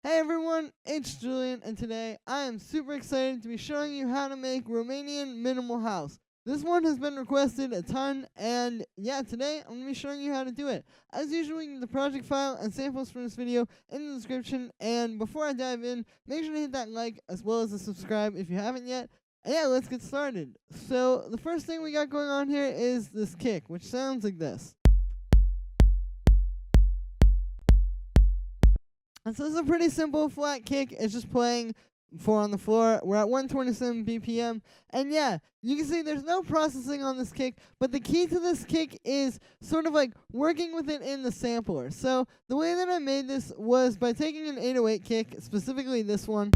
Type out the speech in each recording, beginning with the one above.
Hey everyone, it's Julian, and today I am super excited to be showing you how to make Romanian minimal house. This one has been requested a ton, and yeah, today I'm going to be showing you how to do it. As usual, you can get the project file and samples from this video in the description, and before I dive in, make sure to hit that like as well as the subscribe if you haven't yet. And yeah, let's get started. So the first thing we got going on here is this kick, which sounds like this. And so this is a pretty simple flat kick. It's just playing 4 on the floor. We're at 127 BPM. And yeah, you can see there's no processing on this kick, but the key to this kick is sort of like working with it in the sampler. So the way that I made this was by taking an 808 kick, specifically this one.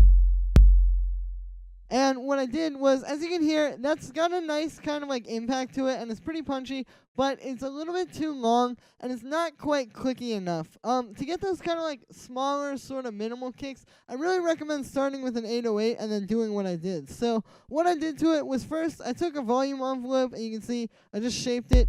And what I did was, as you can hear, that's got a nice kind of like impact to it, and it's pretty punchy, but it's a little bit too long, and it's not quite clicky enough. To get those kind of like smaller, sort of minimal kicks, I really recommend starting with an 808 and then doing what I did. So what I did to it was first, I took a volume envelope, and you can see I just shaped it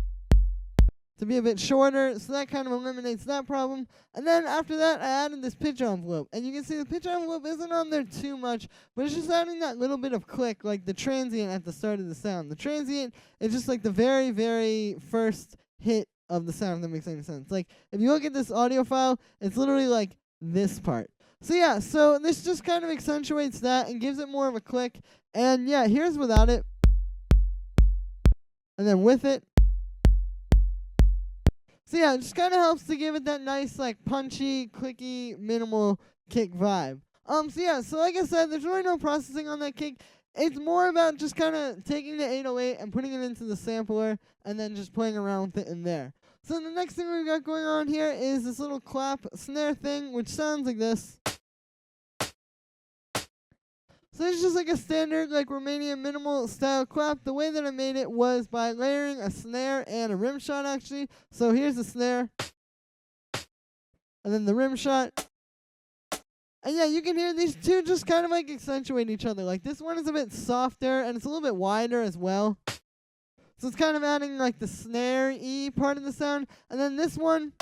to be a bit shorter, so that kind of eliminates that problem. And then after that, I added this pitch envelope. And you can see the pitch envelope isn't on there too much, but it's just adding that little bit of click, like the transient at the start of the sound. The transient is just like the very, very first hit of the sound, if that makes any sense. Like, if you look at this audio file, it's literally like this part. So yeah, so this just kind of accentuates that and gives it more of a click. And yeah, here's without it. And then with it. So yeah, it just kind of helps to give it that nice, like, punchy, clicky, minimal kick vibe. So yeah, so like I said, there's really no processing on that kick. It's more about just kind of taking the 808 and putting it into the sampler and then just playing around with it in there. So the next thing we've got going on here is this little clap snare thing, which sounds like this. So it's just like a standard like Romanian minimal style clap. The way that I made it was by layering a snare and a rim shot actually. So here's the snare. And then the rim shot. And yeah, you can hear these two just kind of like accentuate each other. Like this one is a bit softer and it's a little bit wider as well. So it's kind of adding like the snare-y part of the sound. And then this one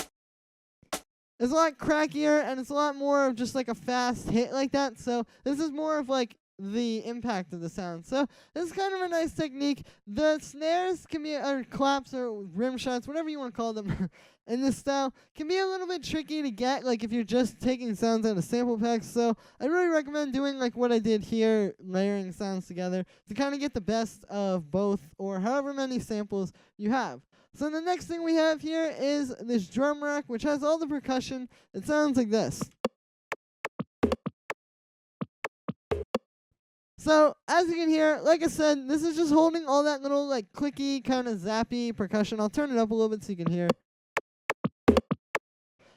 is a lot crackier and it's a lot more of just like a fast hit like that. So this is more of like the impact of the sound. So this is kind of a nice technique. The snares can be, or claps or rim shots, whatever you want to call them in this style, can be a little bit tricky to get, like if you're just taking sounds out of sample packs. So I really recommend doing like what I did here, layering sounds together to kind of get the best of both or however many samples you have. So the next thing we have here is this drum rack, which has all the percussion. It sounds like this. So, as you can hear, like I said, this is just holding all that little, like, clicky, kind of zappy percussion. I'll turn it up a little bit so you can hear.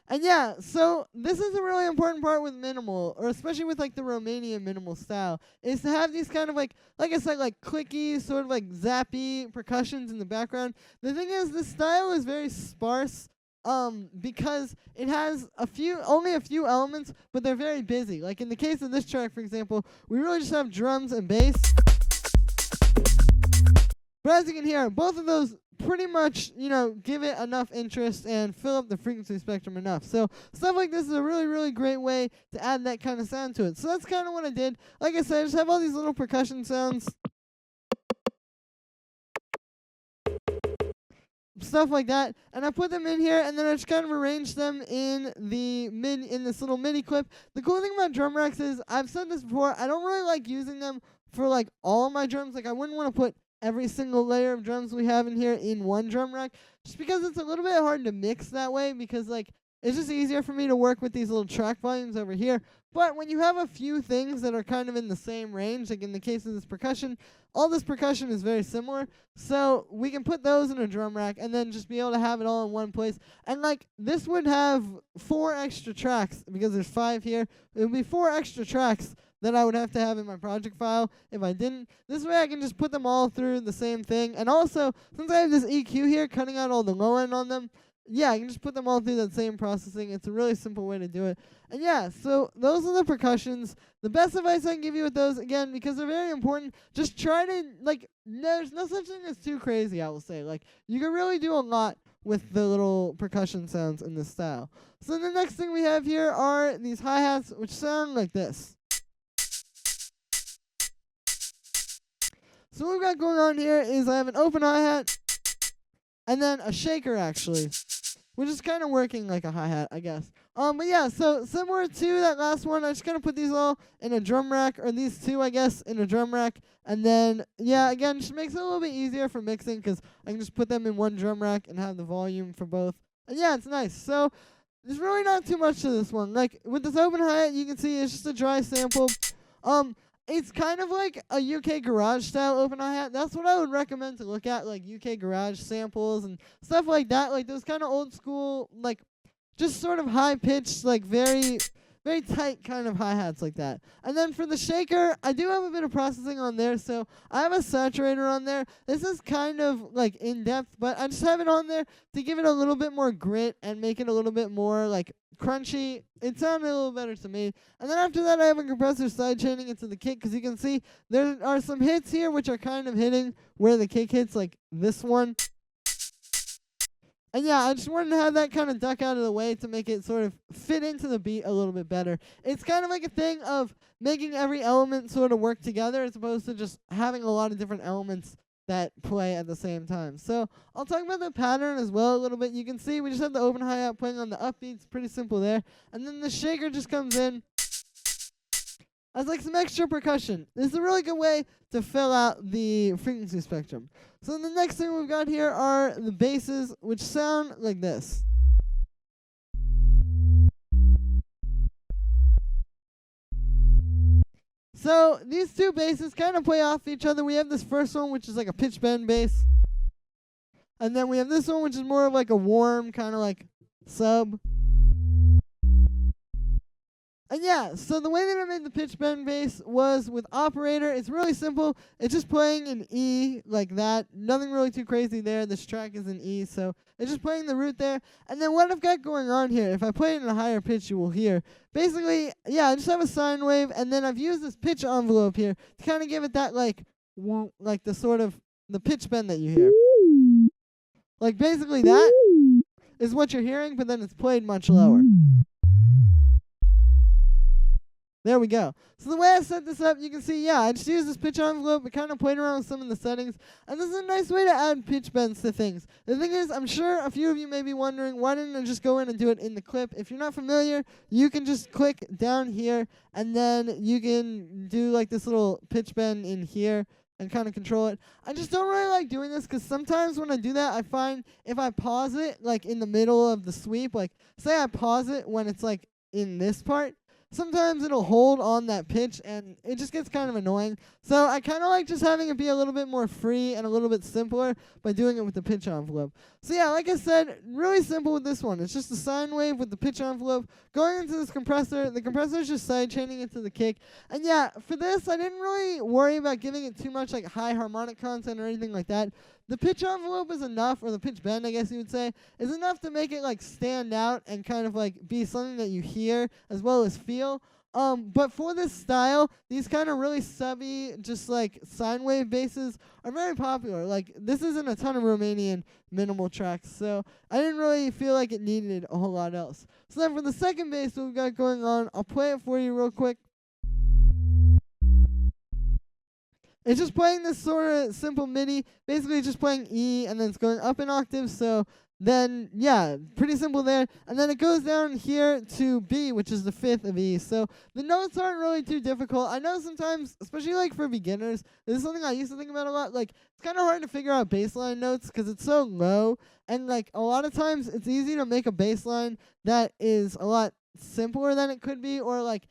And yeah, so this is a really important part with minimal, or especially with, like, the Romanian minimal style, is to have these kind of, like I said, like, clicky, sort of, like, zappy percussions in the background. The thing is, this style is very sparse. Because it has only a few elements, but they're very busy. Like in the case of this track, for example, we really just have drums and bass. But as you can hear, both of those pretty much, give it enough interest and fill up the frequency spectrum enough. So stuff like this is a really, really great way to add that kind of sound to it. So that's kind of what I did. Like I said, I just have all these little percussion sounds. Stuff like that, and I put them in here, and then I just kind of arranged them in this little MIDI clip. The cool thing about drum racks is, I've said this before, I don't really like using them for like all of my drums. Like I wouldn't want to put every single layer of drums we have in here in one drum rack, just because it's a little bit hard to mix that way, because like it's just easier for me to work with these little track volumes over here. But when you have a few things that are kind of in the same range, like in the case of this percussion, all this percussion is very similar. So we can put those in a drum rack and then just be able to have it all in one place. And like this would have 4 extra tracks, because there's 5 here. It would be 4 extra tracks that I would have to have in my project file if I didn't. This way I can just put them all through the same thing. And also, since I have this EQ here cutting out all the low end on them, yeah, I can just put them all through that same processing. It's a really simple way to do it. And yeah, so those are the percussions. The best advice I can give you with those, again, because they're very important, just try to, like, there's no such thing as too crazy, I will say. Like, you can really do a lot with the little percussion sounds in this style. So the next thing we have here are these hi-hats, which sound like this. So what we've got going on here is I have an open hi-hat and then a shaker, actually, which is kind of working like a hi-hat, I guess. But yeah, so similar to that last one, I just kind of put these all in a drum rack, or these two, I guess, in a drum rack. And then, yeah, again, just makes it a little bit easier for mixing because I can just put them in one drum rack and have the volume for both. And yeah, it's nice. So there's really not too much to this one. Like, with this open hi-hat, you can see it's just a dry sample. It's kind of like a UK garage style open hi-hat. That's what I would recommend to look at, like UK garage samples and stuff like that. Like those kind of old school, like just sort of high pitched, like very, very tight kind of hi-hats like that. And then for the shaker, I do have a bit of processing on there. So I have a saturator on there. This is kind of like in depth, but I just have it on there to give it a little bit more grit and make it a little bit more like crunchy. It sounded a little better to me. And then after that, I have a compressor sidechaining into the kick, because you can see there are some hits here which are kind of hitting where the kick hits, like this one. And yeah, I just wanted to have that kind of duck out of the way to make it sort of fit into the beat a little bit better. It's kind of like a thing of making every element sort of work together as opposed to just having a lot of different elements that play at the same time. So I'll talk about the pattern as well a little bit. You can see we just have the open hi-hat playing on the upbeats, pretty simple there. And then the shaker just comes in as like some extra percussion. This is a really good way to fill out the frequency spectrum. So the next thing we've got here are the basses, which sound like this. So these two basses kind of play off each other. We have this first one, which is like a pitch bend bass. And then we have this one, which is more of like a warm, kind of like sub. And yeah, so the way that I made the pitch bend bass was with operator. It's really simple. It's just playing an E like that. Nothing really too crazy there. This track is an E, so it's just playing the root there. And then what I've got going on here, if I play it in a higher pitch, you will hear. Basically, yeah, I just have a sine wave, and then I've used this pitch envelope here to kind of give it that like the sort of the pitch bend that you hear. Like basically that is what you're hearing, but then it's played much lower. There we go. So the way I set this up, you can see, yeah, I just used this pitch envelope. I kind of played around with some of the settings. And this is a nice way to add pitch bends to things. The thing is, I'm sure a few of you may be wondering, why didn't I just go in and do it in the clip? If you're not familiar, you can just click down here, and then you can do like this little pitch bend in here and kind of control it. I just don't really like doing this because sometimes when I do that, I find if I pause it like in the middle of the sweep, like say I pause it when it's like in this part, sometimes it'll hold on that pitch, and it just gets kind of annoying. So I kind of like just having it be a little bit more free and a little bit simpler by doing it with the pitch envelope. So yeah, like I said, really simple with this one. It's just a sine wave with the pitch envelope going into this compressor. The compressor is just sidechaining into the kick. And yeah, for this, I didn't really worry about giving it too much like high harmonic content or anything like that. The pitch envelope is enough, or the pitch bend, I guess you would say, is enough to make it like stand out and kind of like be something that you hear as well as feel. But for this style, these kind of really subby, just like sine wave basses are very popular. Like this isn't a ton of Romanian minimal tracks, so I didn't really feel like it needed a whole lot else. So then for the second bass that we've got going on, I'll play it for you real quick. It's just playing this sort of simple MIDI, basically just playing E, and then it's going up in octaves, so then, yeah, pretty simple there. And then it goes down here to B, which is the fifth of E, so the notes aren't really too difficult. I know sometimes, especially like for beginners, this is something I used to think about a lot, like, it's kind of hard to figure out bass line notes because it's so low, and like, a lot of times it's easy to make a bass line that is a lot simpler than it could be, or like,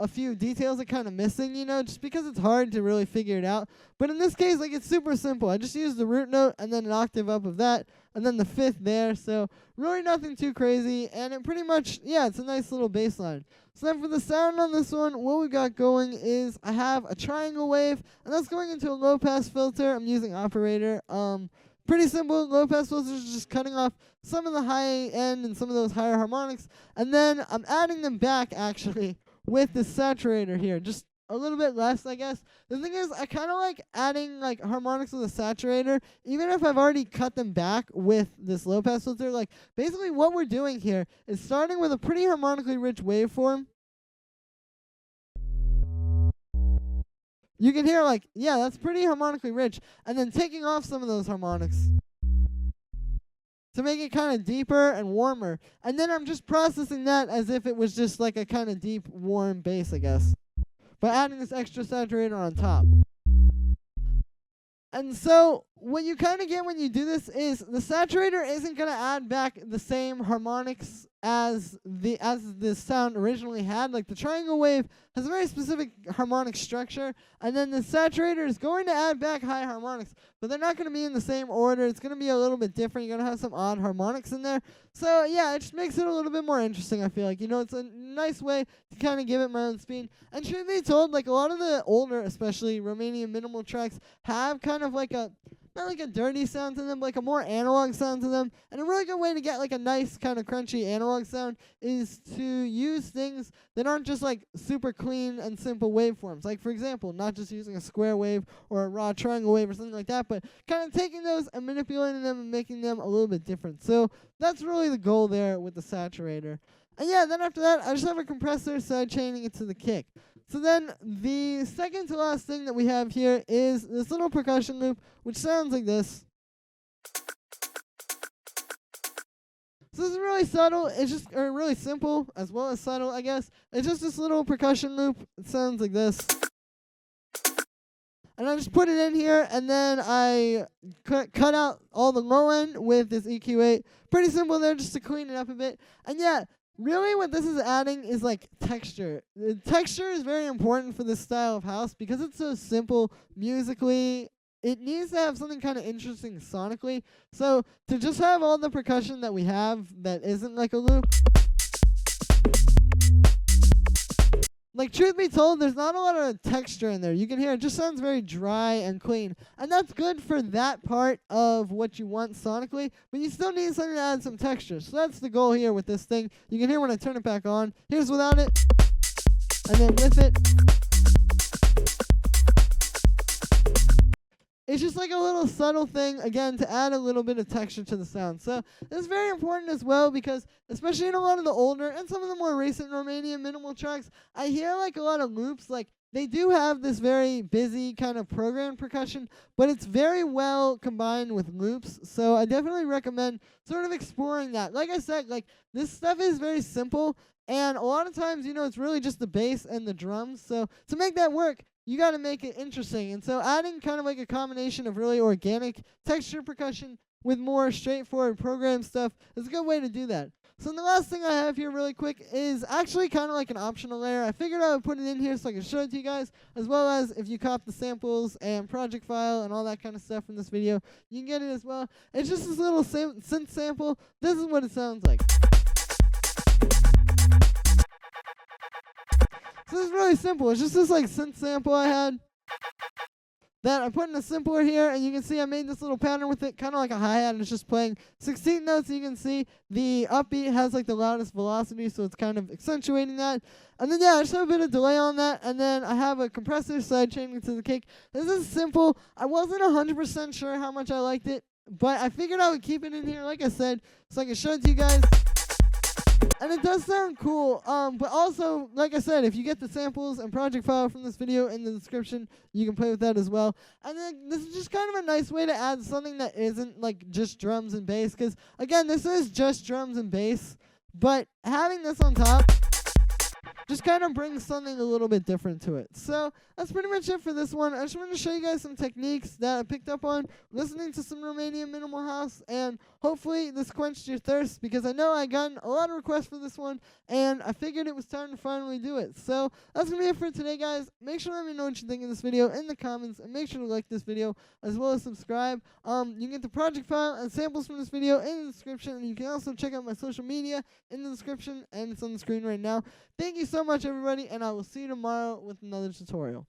a few details are kind of missing, you know, just because it's hard to really figure it out. But in this case, like, it's super simple. I just used the root note and then an octave up of that, and then the fifth there. So really nothing too crazy, and it pretty much, yeah, it's a nice little bass line. So then for the sound on this one, what we got going is I have a triangle wave, and that's going into a low-pass filter. I'm using operator. Pretty simple. Low-pass filters are just cutting off some of the high end and some of those higher harmonics, and then I'm adding them back, actually, with the saturator here, just a little bit less, I guess. The thing is, I kind of like adding like harmonics with a saturator, even if I've already cut them back with this low pass filter. Like basically what we're doing here is starting with a pretty harmonically rich waveform. You can hear like, yeah, that's pretty harmonically rich, and then taking off some of those harmonics to make it kind of deeper and warmer. And then I'm just processing that as if it was just like a kind of deep, warm bass, I guess, by adding this extra saturator on top. And so what you kind of get when you do this is the saturator isn't going to add back the same harmonics as the sound originally had. Like the triangle wave has a very specific harmonic structure, and then the saturator is going to add back high harmonics, but they're not going to be in the same order. It's going to be a little bit different. You're going to have some odd harmonics in there. So yeah, it just makes it a little bit more interesting, I feel like. You know, it's a nice way to kind of give it my own spin. And truth be told, like a lot of the older, especially Romanian minimal tracks, have kind of like a, not like a dirty sound to them, like a more analog sound to them. And a really good way to get like a nice kind of crunchy analog sound is to use things that aren't just like super clean and simple waveforms. Like for example, not just using a square wave or a raw triangle wave or something like that, but kind of taking those and manipulating them and making them a little bit different. So that's really the goal there with the saturator. And yeah, then after that, I just have a compressor sidechaining it to the kick. So then the second to last thing that we have here is this little percussion loop, which sounds like this. So this is really subtle. It's just really simple as well as subtle, I guess. It's just this little percussion loop. It sounds like this. And I just put it in here, and then I cut out all the low end with this EQ8. Pretty simple there, just to clean it up a bit. And yeah, really what this is adding is like texture. The texture is very important for this style of house because it's so simple musically. It needs to have something kind of interesting sonically. So to just have all the percussion that we have that isn't like a loop, like truth be told, there's not a lot of texture in there. You can hear it just sounds very dry and clean. And that's good for that part of what you want sonically, but you still need something to add some texture. So that's the goal here with this thing. You can hear when I turn it back on. Here's without it, and then with it. It's just like a little subtle thing, again, to add a little bit of texture to the sound. So it's very important as well because, especially in a lot of the older and some of the more recent Romanian minimal tracks, I hear like a lot of loops. Like they do have this very busy kind of programmed percussion, but it's very well combined with loops. So I definitely recommend sort of exploring that. Like I said, like this stuff is very simple, and a lot of times, you know, it's really just the bass and the drums. So to make that work, you got to make it interesting. And so adding kind of like a combination of really organic texture percussion with more straightforward program stuff is a good way to do that. So the last thing I have here really quick is actually kind of like an optional layer. I figured I would put it in here so I can show it to you guys, as well as if you cop the samples and project file and all that kind of stuff from this video, you can get it as well. It's just this little synth sample. This is what it sounds like. So this is really simple. It's just this like synth sample I had that I put in a simpler here, and you can see I made this little pattern with it, kind of like a hi-hat, and it's just playing 16 notes. You can see the upbeat has like the loudest velocity, so it's kind of accentuating that. And then yeah, I just have a bit of delay on that, and then I have a compressor sidechaining to the kick. This is simple. I wasn't 100% sure how much I liked it, but I figured I would keep it in here, like I said, so I can show it to you guys. And it does sound cool, but also, like I said, if you get the samples and project file from this video in the description, you can play with that as well. And then this is just kind of a nice way to add something that isn't like just drums and bass, because again, this is just drums and bass, but having this on top just kind of brings something a little bit different to it. So that's pretty much it for this one. I just wanted to show you guys some techniques that I picked up on listening to some Romanian minimal house, and hopefully this quenched your thirst, because I know I got a lot of requests for this one, and I figured it was time to finally do it. So that's going to be it for today, guys. Make sure to let me know what you think of this video in the comments, and make sure to like this video as well as subscribe. You can get the project file and samples from this video in the description, and you can also check out my social media in the description, and it's on the screen right now. Thank you so much, everybody, and I will see you tomorrow with another tutorial.